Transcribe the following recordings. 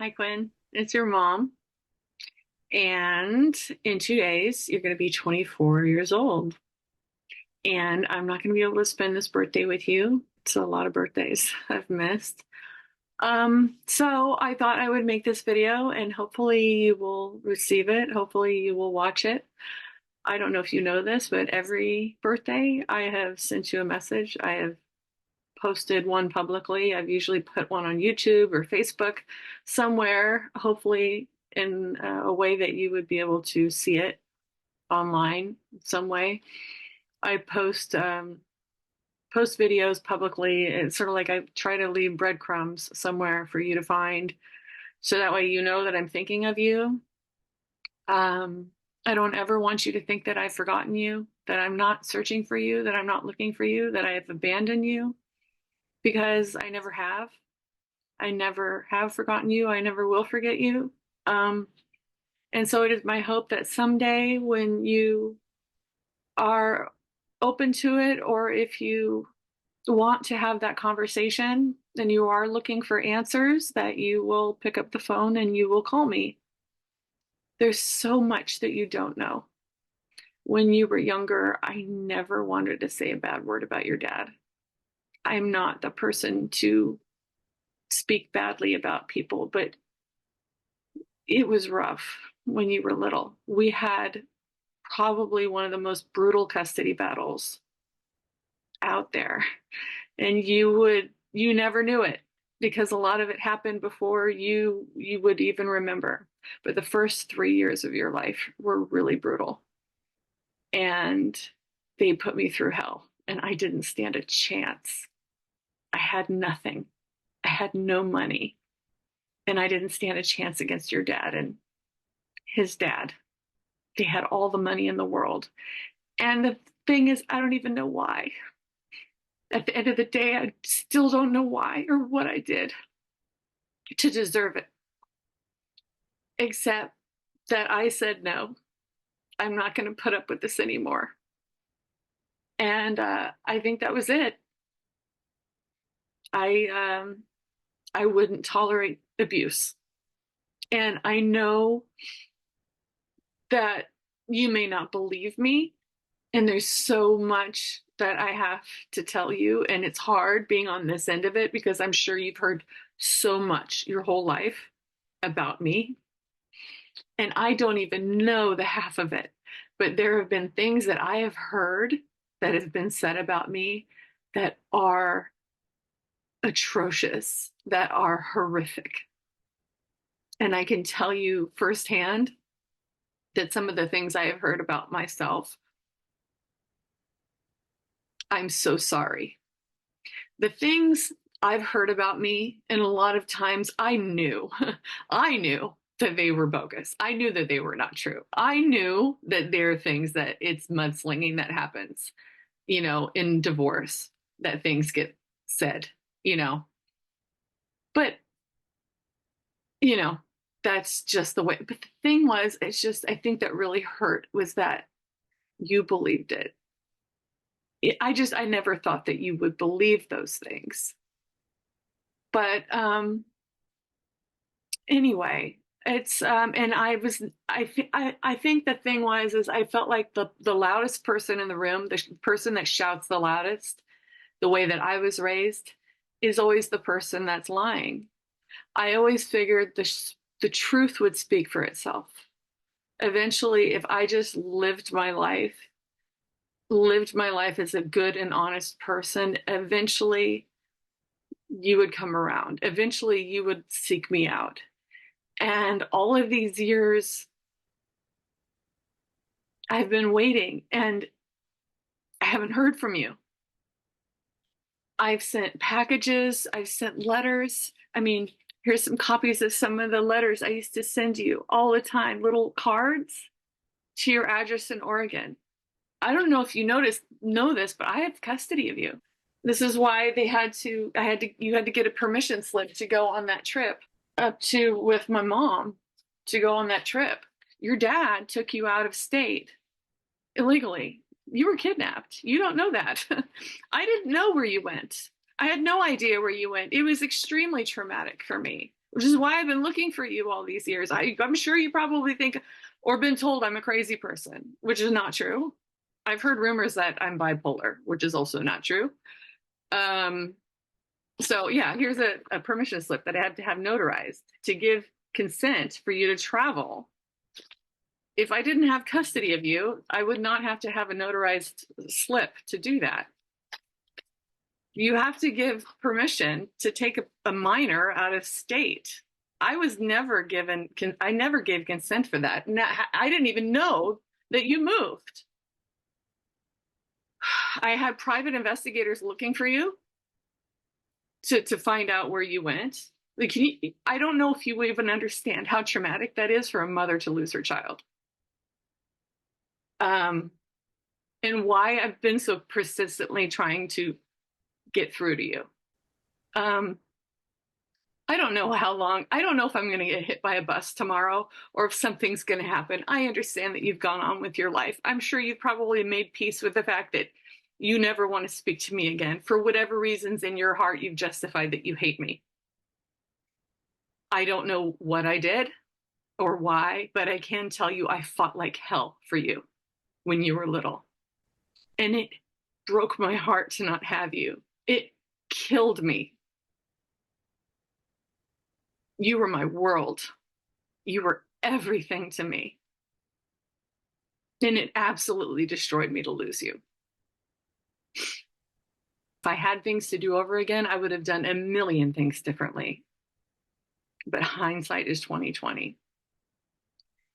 Hi, Quinn. It's your mom. And in 2 days, you're going to be 24 years old. And I'm not going to be able to spend this birthday with you. It's a lot of birthdays I've missed. So I thought I would make this video and hopefully you will receive it. Hopefully you will watch it. I don't know if you know this, but every birthday I have sent you a message. I have posted one publicly. I've usually put one on YouTube or Facebook somewhere, hopefully in a way that you would be able to see it online some way. I post videos publicly. It's sort of like I try to leave breadcrumbs somewhere for you to find, so that way you know that I'm thinking of you. I don't ever want you to think that I've forgotten you, that I'm not searching for you, that I'm not looking for you, that I have abandoned you, because I never have. I never have forgotten you. I never will forget you. Um, and so it is my hope that someday when you are open to it, or if you want to have that conversation and you are looking for answers, that you will pick up the phone and you will call me. There's so much that you don't know. When you were younger, I never wanted to say a bad word about your dad. I'm not the person to speak badly about people, but it was rough when you were little. We had probably one of the most brutal custody battles out there. And you never knew it because a lot of it happened before you would even remember. But the first 3 years of your life were really brutal. And they put me through hell. And I didn't stand a chance. I had nothing. I had no money. And I didn't stand a chance against your dad and his dad. They had all the money in the world. And the thing is, I don't even know why. At the end of the day, I still don't know why or what I did to deserve it, except that I said, no, I'm not going to put up with this anymore. And I think that was it. I I wouldn't tolerate abuse, and I know that you may not believe me, and there's so much that I have to tell you, and it's hard being on this end of it because I'm sure you've heard so much your whole life about me, and I don't even know the half of it. But there have been things that I have heard that have been said about me that are atrocious, that are horrific. And I can tell you firsthand that some of the things I have heard about myself, I'm so sorry. The things I've heard about me, and a lot of times I knew, I knew that they were bogus. I knew that they were not true. I knew that there are things that it's mudslinging that happens, in divorce, that things get said, you know. But, you know, that's just the way. But the thing was, it's just, I think that really hurt was that you believed it. I never thought that you would believe those things. But anyway, it's and I think the thing was is I felt like the loudest person in the room, the person that shouts the loudest, the way that I was raised, is always the person that's lying. I always figured the truth would speak for itself. Eventually, if I just lived my life as a good and honest person, eventually you would come around. Eventually you would seek me out. And all of these years, I've been waiting and I haven't heard from you. I've sent packages, I've sent letters. I mean, here's some copies of some of the letters I used to send you all the time, little cards to your address in Oregon. I don't know if you know this, but I have custody of you. This is why you had to get a permission slip to go on that trip up to with my mom to go on that trip. Your dad took you out of state illegally. You were kidnapped. You don't know that. I didn't know where you went. I had no idea where you went. It was extremely traumatic for me. which is why I've been looking for you all these years. I'm sure you probably think or been told I'm a crazy person, which is not true. I've heard rumors that I'm bipolar, which is also not true. Um, so yeah, here's a permission slip that I had to have notarized to give consent for you to travel. If I didn't have custody of you, I would not have to have a notarized slip to do that. You have to give permission to take a minor out of state. I was never given, I never gave consent for that. I didn't even know that you moved. I had private investigators looking for you to find out where you went. Like, I don't know if you even understand how traumatic that is for a mother to lose her child. And why I've been so persistently trying to get through to you. I don't know how long. I don't know if I'm going to get hit by a bus tomorrow or if something's going to happen. I understand that you've gone on with your life. I'm sure you've probably made peace with the fact that you never want to speak to me again. For whatever reasons in your heart, you've justified that you hate me. I don't know what I did or why, but I can tell you I fought like hell for you when you were little. And it broke my heart to not have you. It killed me. You were my world. You were everything to me. And it absolutely destroyed me to lose you. If I had things to do over again, I would have done a million things differently. But hindsight is 2020.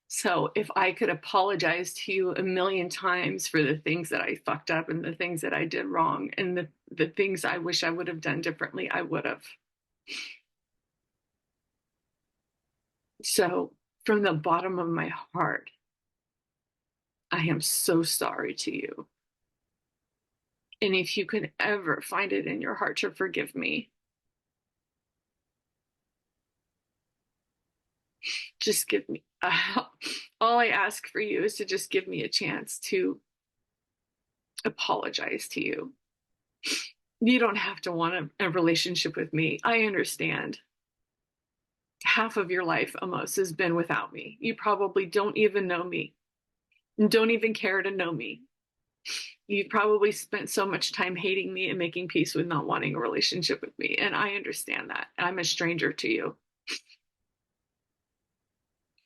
So if I could apologize to you a million times for the things that I fucked up and the things that I did wrong and the things I wish I would have done differently, I would have. So from the bottom of my heart, I am so sorry to you. And if you can ever find it in your heart to forgive me, just give me, all I ask for you is to just give me a chance to apologize to you. You don't have to want a relationship with me. I understand. Half of your life almost has been without me. You probably don't even know me, don't even care to know me. You've probably spent so much time hating me and making peace with not wanting a relationship with me. And I understand that. I'm a stranger to you.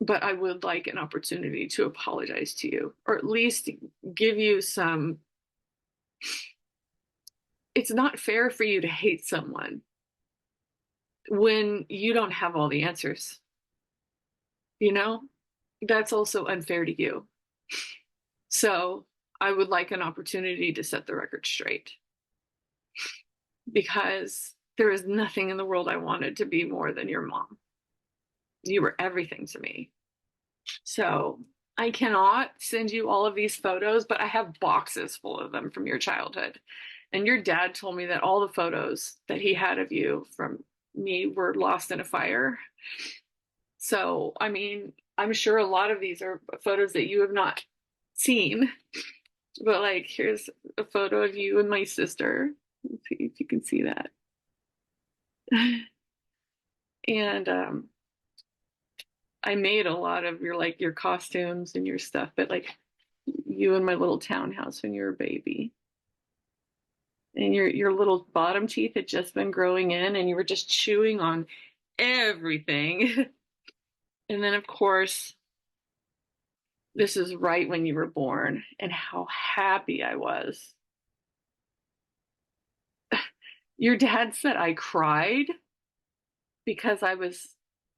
But I would like an opportunity to apologize to you, or at least give you some. It's not fair for you to hate someone when you don't have all the answers. You know, that's also unfair to you. So I would like an opportunity to set the record straight because there is nothing in the world I wanted to be more than your mom. You were everything to me. So I cannot send you all of these photos, but I have boxes full of them from your childhood. And your dad told me that all the photos that he had of you from me were lost in a fire. So, I mean, I'm sure a lot of these are photos that you have not seen. But like, here's a photo of you and my sister. Let's see if you can see that. And I made a lot of your costumes and your stuff, but like you in my little townhouse when you were a baby. And your little bottom teeth had just been growing in and you were just chewing on everything. And then of course, this is right when you were born and how happy I was. Your dad said I cried because I was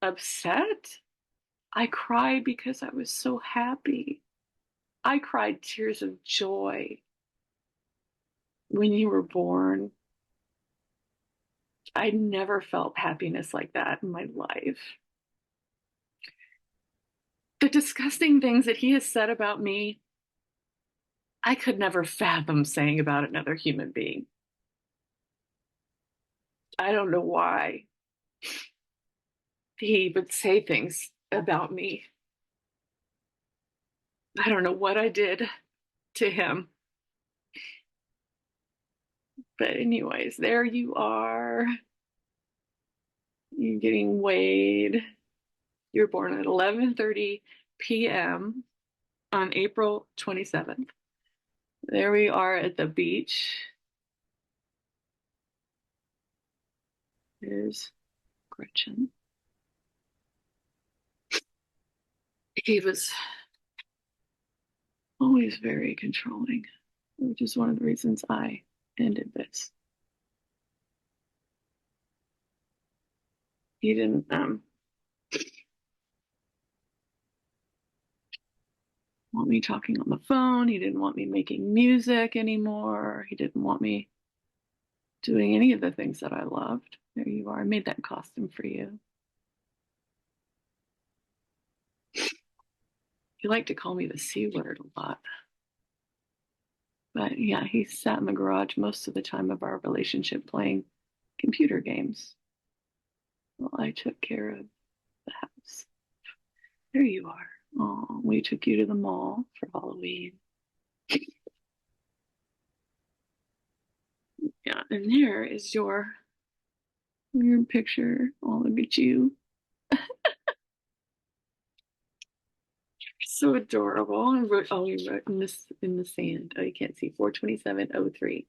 upset. I cried because I was so happy. I cried tears of joy when you were born. I never felt happiness like that in my life. The disgusting things that he has said about me, I could never fathom saying about another human being. I don't know why he would say things about me. I don't know what I did to him. But anyways, there you are. You're getting weighed. You were born at 11:30 p.m. on April 27th. There we are at the beach. There's Gretchen. He was always very controlling, which is one of the reasons I ended this. He didn't want me talking on the phone. He didn't want me making music anymore. He didn't want me doing any of the things that I loved. There you are. I made that costume for you. He liked to call me the C word a lot. But yeah, he sat in the garage most of the time of our relationship playing computer games while I took care of the house. There you are. Oh, we took you to the mall for Halloween. Yeah, and there is your picture. Oh, look at you. So adorable. I wrote, oh, you wrote in this in the sand. Oh, you can't see. 42703.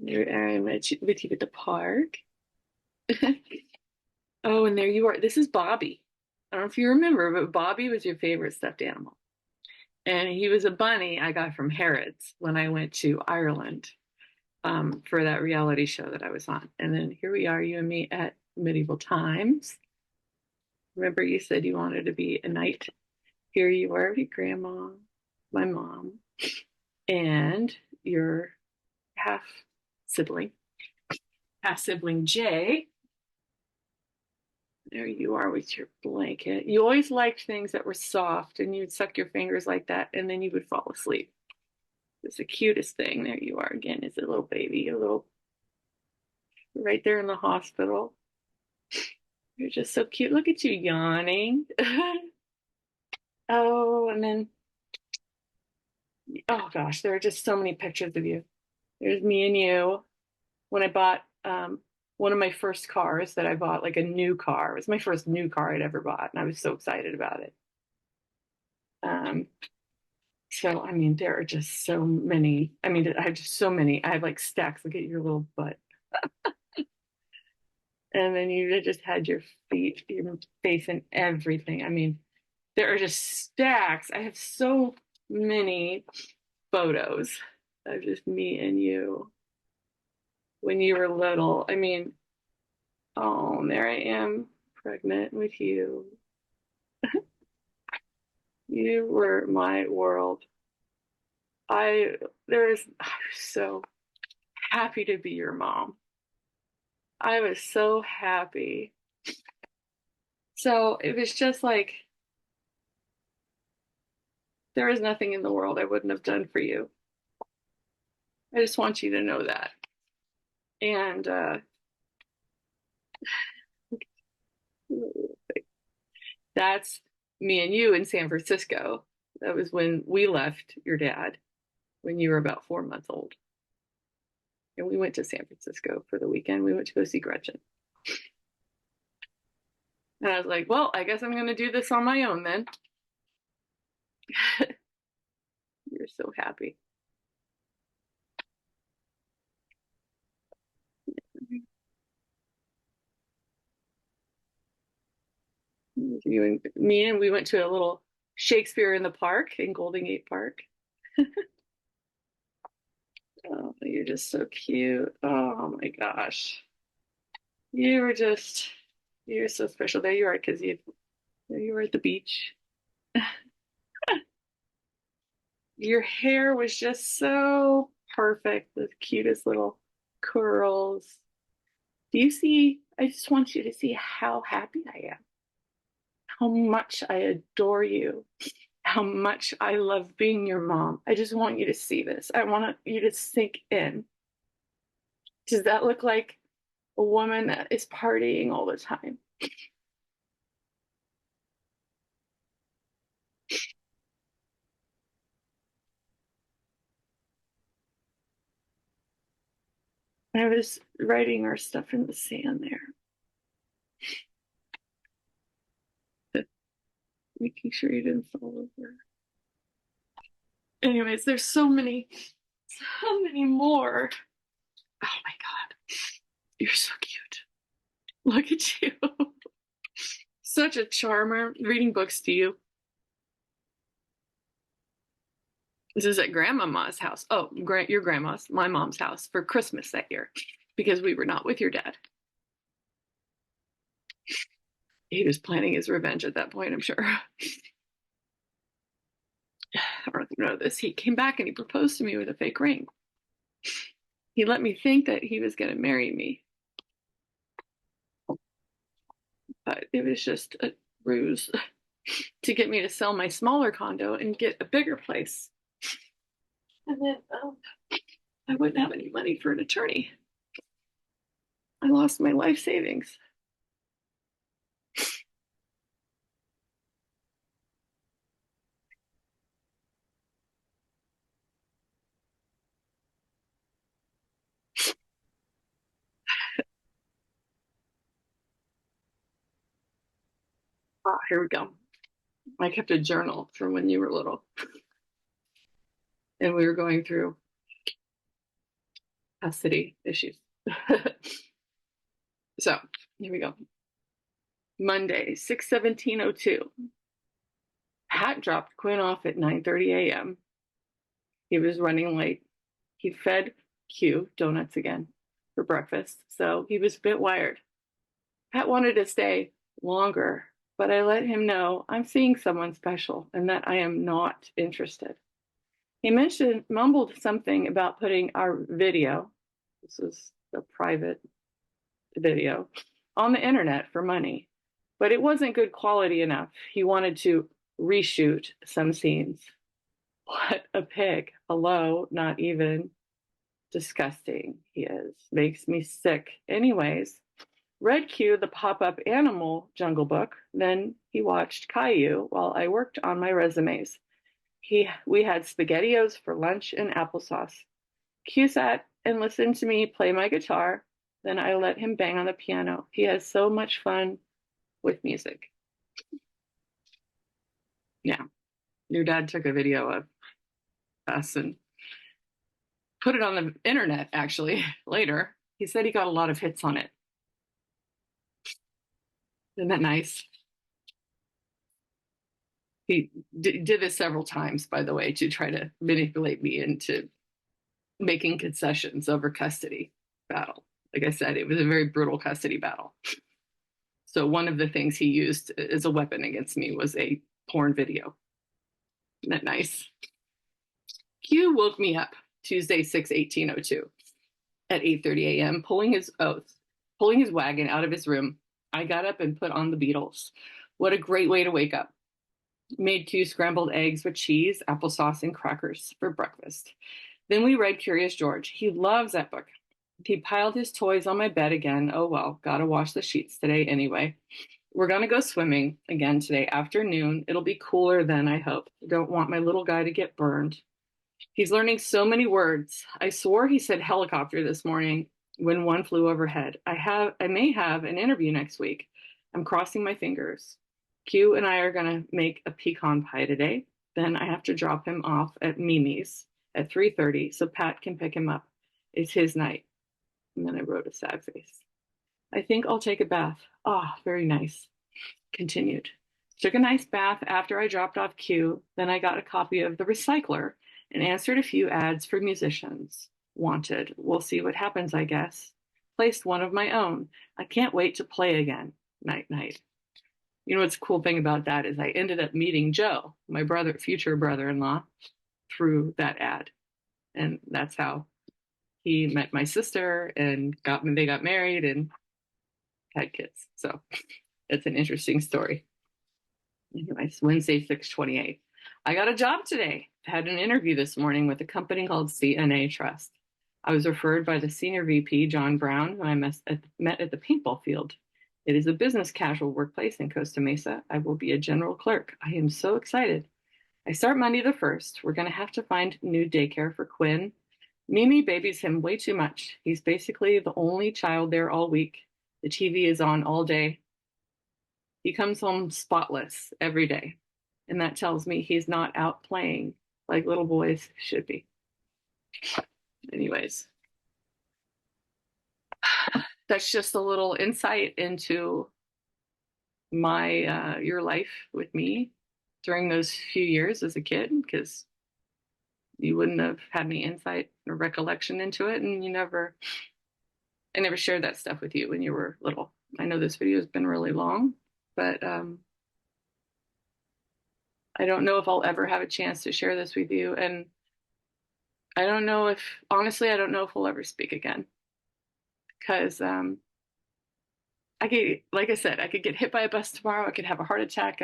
There I'm with you at the park. Oh, and there you are. This is Bobby. I don't know if you remember, but Bobby was your favorite stuffed animal. And he was a bunny I got from Harrods when I went to Ireland for that reality show that I was on. And then here we are, you and me at medieval times. Remember, you said you wanted to be a knight. Here you are with your grandma, my mom, and your half sibling, half sibling Jay. There you are with your blanket. You always liked things that were soft, and you'd suck your fingers like that, and then you would fall asleep. It's the cutest thing. There you are again. It's a little baby, a little right there in the hospital. You're just so cute. Look at you yawning. Oh, and then, oh gosh, there are just so many pictures of you. There's me and you when I bought one of my first cars that I bought, like a new car. It was my first new car I'd ever bought, and I was so excited about it. Um, so, I mean, there are just so many. I mean, I have just so many. I have like stacks. Look at your little butt. And then you just had your feet, your face, and everything. I mean, there are just stacks. I have so many photos of just me and you when you were little. I mean, oh, and there I am, pregnant with you. You were my world. I I was so happy to be your mom. I was so happy. So it was just like there is nothing in the world I wouldn't have done for you. I just want you to know that. And that's me and you in San Francisco. That was when we left your dad when you were about 4 months old. And we went to San Francisco for the weekend. We went to go see Gretchen. And I was like, well, I guess I'm going to do this on my own then. You're so happy. You and me, and we went to a little Shakespeare in the Park in Golden Gate Park. Oh, you're just so cute. Oh my gosh. You were just, you're so special. There you are, because there you were at the beach. Your hair was just so perfect, the cutest little curls. Do you see? I just want you to see how happy I am, how much I adore you, how much I love being your mom. I just want you to see this. I want you to sink in. Does that look like a woman that is partying all the time? I was writing our stuff in the sand there. Making sure you didn't fall over. Anyways, there's so many more. Oh my God. You're so cute. Look at you. Such a charmer. Reading books to you. This is at Grandmama's house. Oh, your grandma's, my mom's house for Christmas that year because we were not with your dad. He was planning his revenge at that point, I'm sure. I don't know this. He came back and he proposed to me with a fake ring. He let me think that he was going to marry me. But it was just a ruse to get me to sell my smaller condo and get a bigger place. And then I wouldn't have any money for an attorney. I lost my life savings. Here we go. I kept a journal from when you were little. And we were going through custody issues. So here we go. Monday, 6/17/02. Pat dropped Quinn off at 9:30 a.m. He was running late. He fed Q donuts again for breakfast, so he was a bit wired. Pat wanted to stay longer, but I let him know I'm seeing someone special and that I am not interested. He mumbled something about putting our video, this is a private video, on the internet for money, but it wasn't good quality enough. He wanted to reshoot some scenes. What a pig. Hello, not even. Disgusting he is. Makes me sick. Anyways, read Q the pop-up animal Jungle Book. Then he watched Caillou while I worked on my resumes. We had SpaghettiOs for lunch and applesauce. Q sat and listened to me play my guitar. Then I let him bang on the piano. He has so much fun with music. Yeah. Your dad took a video of us and put it on the internet, actually, later. He said he got a lot of hits on it. Isn't that nice? He did this several times, by the way, to try to manipulate me into making concessions over custody battle. Like I said, it was a very brutal custody battle. So one of the things he used as a weapon against me was a porn video. Isn't that nice? Q woke me up Tuesday, 6/18/02 at 8:30 a.m., pulling his wagon out of his room. I got up and put on the Beatles. What a great way to wake up. Made Q scrambled eggs with cheese, applesauce, and crackers for breakfast. Then we read Curious George. He loves that book. He piled his toys on my bed again. Oh well, gotta wash the sheets today anyway. We're gonna go swimming again today afternoon. It'll be cooler then, I hope. Don't want my little guy to get burned. He's learning so many words. I swore he said helicopter this morning when one flew overhead. I may have an interview next week. I'm crossing my fingers. Q and I are gonna make a pecan pie today. Then I have to drop him off at Mimi's at 3:30 so Pat can pick him up. It's his night. And then I wrote a sad face. I think I'll take a bath. Ah, very nice. Continued. Took a nice bath after I dropped off Q. Then I got a copy of The Recycler and answered a few ads for musicians. Wanted. We'll see what happens, I guess. Placed one of my own. I can't wait to play again. Night, night. You know what's a cool thing about that is I ended up meeting Joe, my future brother-in-law, through that ad. And that's how he met my sister and they got married and had kids. So it's an interesting story. Anyways, Wednesday, 6/28. I got a job today. Had an interview this morning with a company called CNA Trust. I was referred by the senior VP, John Brown, who I met at the paintball field. It is a business casual workplace in Costa Mesa. I will be a general clerk. I am so excited. I start Monday the 1st. We're going to have to find new daycare for Quinn. Mimi babies him way too much. He's basically the only child there all week. The TV is on all day. He comes home spotless every day. And that tells me he's not out playing like little boys should be. Anyways, that's just a little insight into my your life with me during those few years as a kid, because you wouldn't have had any insight or recollection into it, and I never shared that stuff with you when you were little. I know this video has been really long, but I don't know if I'll ever have a chance to share this with you. And I don't know if, honestly, I don't know if we'll ever speak again. Because I could, like I said, I could get hit by a bus tomorrow. I could have a heart attack.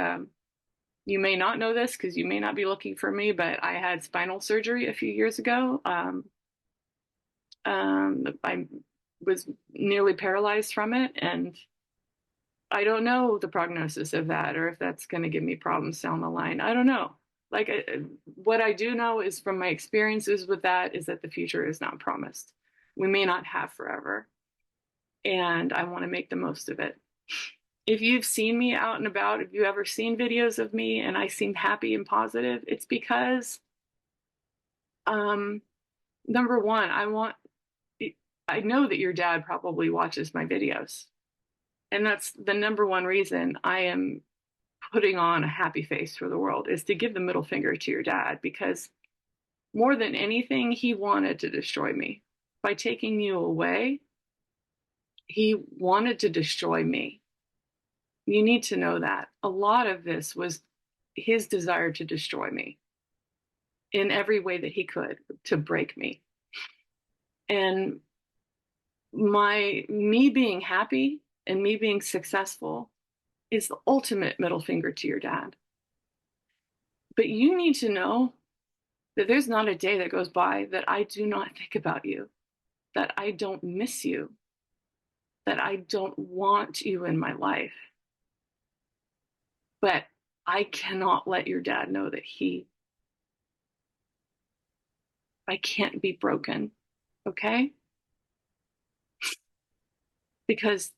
You may not know this because you may not be looking for me, but I had spinal surgery a few years ago. I was nearly paralyzed from it, and I don't know the prognosis of that or if that's going to give me problems down the line. I don't know. Like, what I do know is from my experiences with that is that the future is not promised. We may not have forever, and I want to make the most of it. If you've seen me out and about, if you ever seen videos of me and I seem happy and positive, it's because, um, number one, I know that your dad probably watches my videos. And that's the number one reason I am putting on a happy face for the world, is to give the middle finger to your dad, because more than anything, he wanted to destroy me. By taking you away, he wanted to destroy me. You need to know that. A lot of this was his desire to destroy me in every way that he could, to break me. And me being happy and me being successful is the ultimate middle finger to your dad. But you need to know that there's not a day that goes by that I do not think about you, that I don't miss you, that I don't want you in my life. But I cannot let your dad know that I can't be broken, okay? Because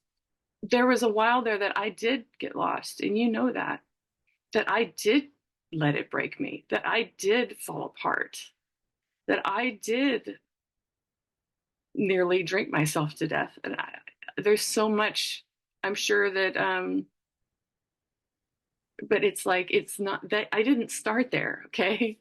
there was a while there that I did get lost, and you know that I did let it break me, that I did fall apart, that I did nearly drink myself to death. And there's so much, I'm sure that, but it's like, it's not that I didn't start there, okay?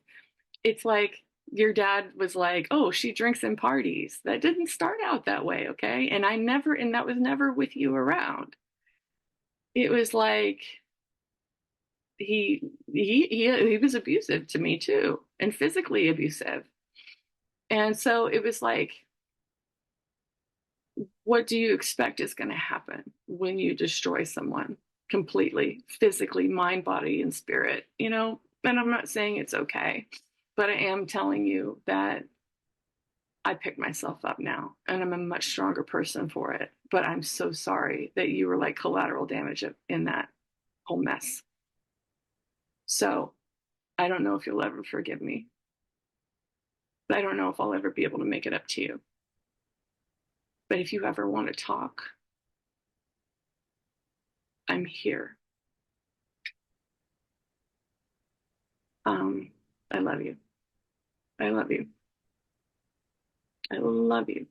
It's like your dad was like, oh, she drinks and parties. That didn't start out that way, okay? And that was never with you around. It was like, he was abusive to me too, and physically abusive. And so it was like, what do you expect is going to happen when you destroy someone completely, physically, mind, body, and spirit? And I'm not saying it's okay, but I am telling you that I picked myself up now, and I'm a much stronger person for it. But I'm so sorry that you were like collateral damage in that whole mess. So I don't know if you'll ever forgive me. I don't know if I'll ever be able to make it up to you. But if you ever want to talk, I'm here. I love you. I love you. I love you.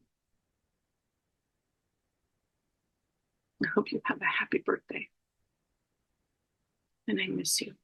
I hope you have a happy birthday. And I miss you.